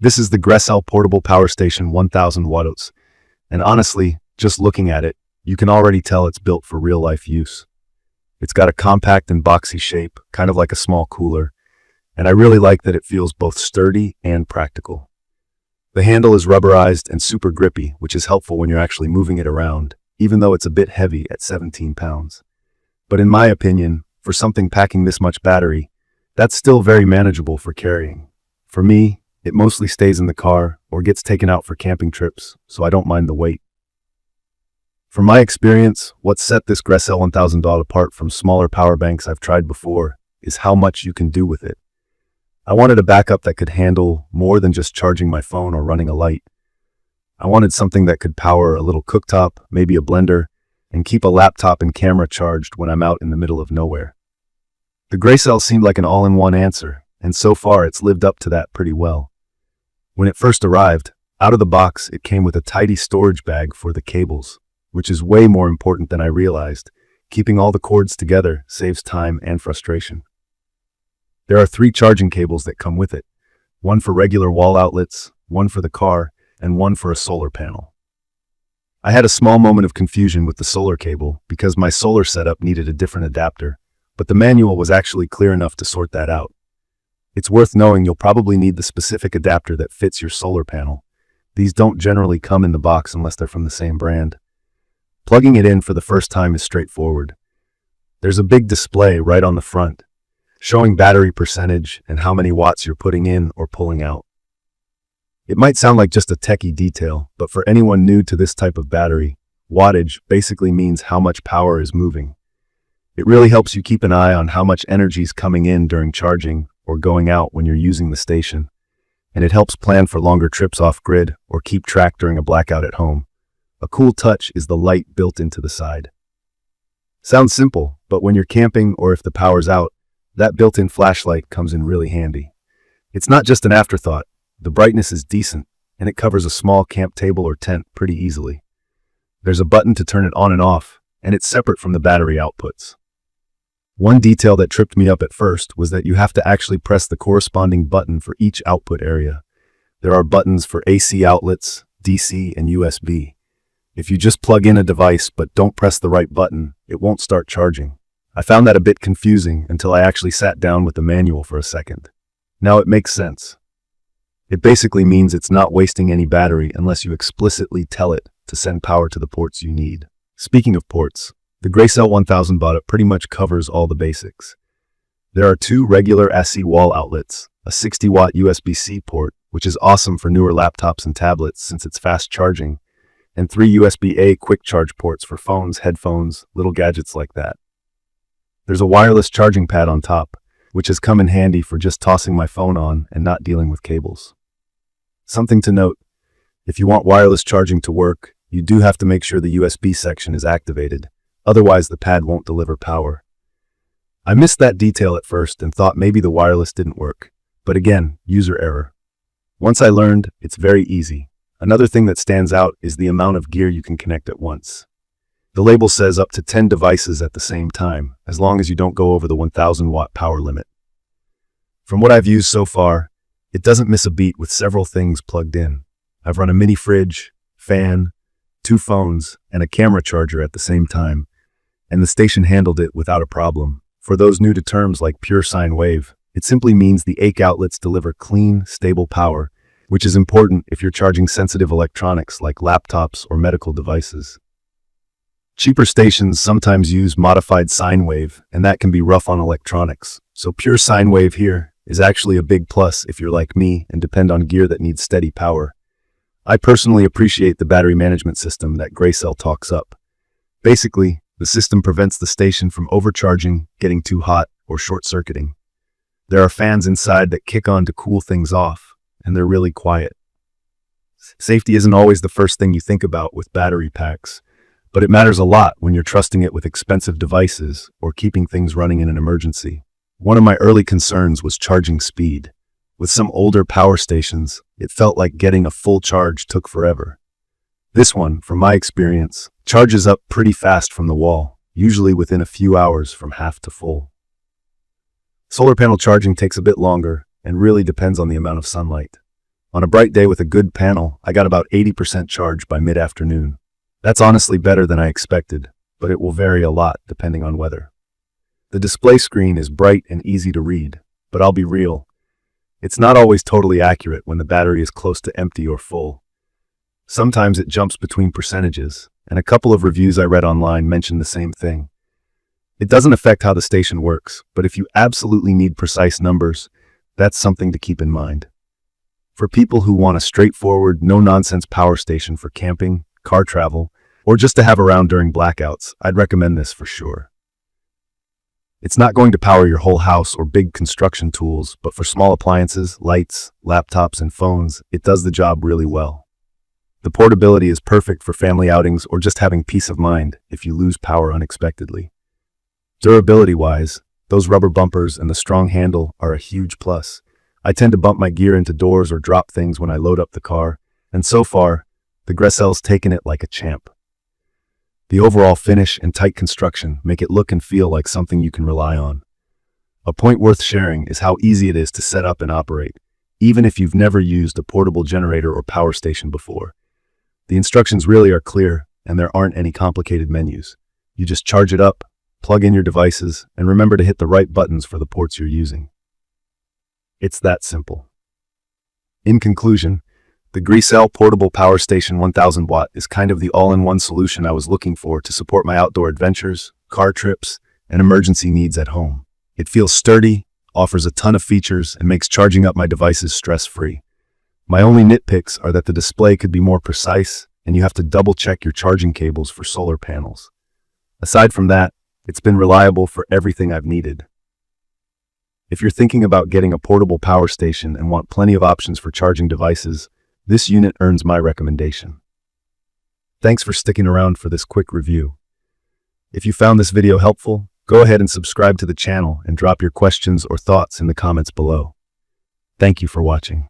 This is the GRECELL Portable Power Station 1000W, and honestly, just looking at it, you can already tell it's built for real-life use. It's got a compact and boxy shape, kind of like a small cooler, and I really like that it feels both sturdy and practical. The handle is rubberized and super grippy, which is helpful when you're actually moving it around, even though it's a bit heavy at 17 pounds. But in my opinion, for something packing this much battery, that's still very manageable for carrying. For me, it mostly stays in the car or gets taken out for camping trips, so I don't mind the weight. From my experience, what set this GRECELL 1000W apart from smaller power banks I've tried before is how much you can do with it. I wanted a backup that could handle more than just charging my phone or running a light. I wanted something that could power a little cooktop, maybe a blender, and keep a laptop and camera charged when I'm out in the middle of nowhere. The GRECELL seemed like an all-in-one answer, and so far it's lived up to that pretty well. When it first arrived, out of the box it came with a tidy storage bag for the cables, which is way more important than I realized. Keeping all the cords together saves time and frustration. There are 3 charging cables that come with it, one for regular wall outlets, one for the car, and one for a solar panel. I had a small moment of confusion with the solar cable because my solar setup needed a different adapter, but the manual was actually clear enough to sort that out. It's worth knowing you'll probably need the specific adapter that fits your solar panel. These don't generally come in the box unless they're from the same brand. Plugging it in for the first time is straightforward. There's a big display right on the front, showing battery percentage and how many watts you're putting in or pulling out. It might sound like just a techie detail, but for anyone new to this type of battery, wattage basically means how much power is moving. It really helps you keep an eye on how much energy is coming in during charging or going out when you're using the station, and it helps plan for longer trips off-grid or keep track during a blackout at home. A cool touch is the light built into the side. Sounds simple, but when you're camping or if the power's out, that built-in flashlight comes in really handy. It's not just an afterthought. The brightness is decent, and it covers a small camp table or tent pretty easily. There's a button to turn it on and off, and it's separate from the battery outputs. One detail that tripped me up at first was that you have to actually press the corresponding button for each output area. There are buttons for AC outlets, DC, and USB. If you just plug in a device but don't press the right button, it won't start charging. I found that a bit confusing until I actually sat down with the manual for a second. Now it makes sense. It basically means it's not wasting any battery unless you explicitly tell it to send power to the ports you need. Speaking of ports, the GRECELL 1000W pretty much covers all the basics. There are 2 regular AC wall outlets, a 60-watt USB-C port, which is awesome for newer laptops and tablets since it's fast charging, and 3 USB-A quick charge ports for phones, headphones, little gadgets like that. There's a wireless charging pad on top, which has come in handy for just tossing my phone on and not dealing with cables. Something to note, if you want wireless charging to work, you do have to make sure the USB section is activated. Otherwise, the pad won't deliver power. I missed that detail at first and thought maybe the wireless didn't work. But again, user error. Once I learned, it's very easy. Another thing that stands out is the amount of gear you can connect at once. The label says up to 10 devices at the same time, as long as you don't go over the 1000-watt power limit. From what I've used so far, it doesn't miss a beat with several things plugged in. I've run a mini fridge, fan, 2 phones, and a camera charger at the same time, and the station handled it without a problem. For those new to terms like pure sine wave, it simply means the AC outlets deliver clean, stable power, which is important if you're charging sensitive electronics like laptops or medical devices. Cheaper stations sometimes use modified sine wave, and that can be rough on electronics, so pure sine wave here is actually a big plus if you're like me and depend on gear that needs steady power. I personally appreciate the battery management system that GRECELL talks up. Basically, the system prevents the station from overcharging, getting too hot, or short-circuiting. There are fans inside that kick on to cool things off, and they're really quiet. Safety isn't always the first thing you think about with battery packs, but it matters a lot when you're trusting it with expensive devices or keeping things running in an emergency. One of my early concerns was charging speed. With some older power stations, it felt like getting a full charge took forever. This one, from my experience, charges up pretty fast from the wall, usually within a few hours from half to full. Solar panel charging takes a bit longer and really depends on the amount of sunlight. On a bright day with a good panel, I got about 80% charge by mid-afternoon. That's honestly better than I expected, but it will vary a lot depending on weather. The display screen is bright and easy to read, but I'll be real. It's not always totally accurate when the battery is close to empty or full. Sometimes it jumps between percentages, and a couple of reviews I read online mention the same thing. It doesn't affect how the station works, but if you absolutely need precise numbers, that's something to keep in mind. For people who want a straightforward, no-nonsense power station for camping, car travel, or just to have around during blackouts, I'd recommend this for sure. It's not going to power your whole house or big construction tools, but for small appliances, lights, laptops, and phones, it does the job really well. The portability is perfect for family outings or just having peace of mind if you lose power unexpectedly. Durability-wise, those rubber bumpers and the strong handle are a huge plus. I tend to bump my gear into doors or drop things when I load up the car, and so far, the GRECELL's taken it like a champ. The overall finish and tight construction make it look and feel like something you can rely on. A point worth sharing is how easy it is to set up and operate, even if you've never used a portable generator or power station before. The instructions really are clear, and there aren't any complicated menus. You just charge it up, plug in your devices, and remember to hit the right buttons for the ports you're using. It's that simple. In conclusion, the GRECELL Portable Power Station 1000W is kind of the all-in-one solution I was looking for to support my outdoor adventures, car trips, and emergency needs at home. It feels sturdy, offers a ton of features, and makes charging up my devices stress-free. My only nitpicks are that the display could be more precise, and you have to double-check your charging cables for solar panels. Aside from that, it's been reliable for everything I've needed. If you're thinking about getting a portable power station and want plenty of options for charging devices, this unit earns my recommendation. Thanks for sticking around for this quick review. If you found this video helpful, go ahead and subscribe to the channel and drop your questions or thoughts in the comments below. Thank you for watching.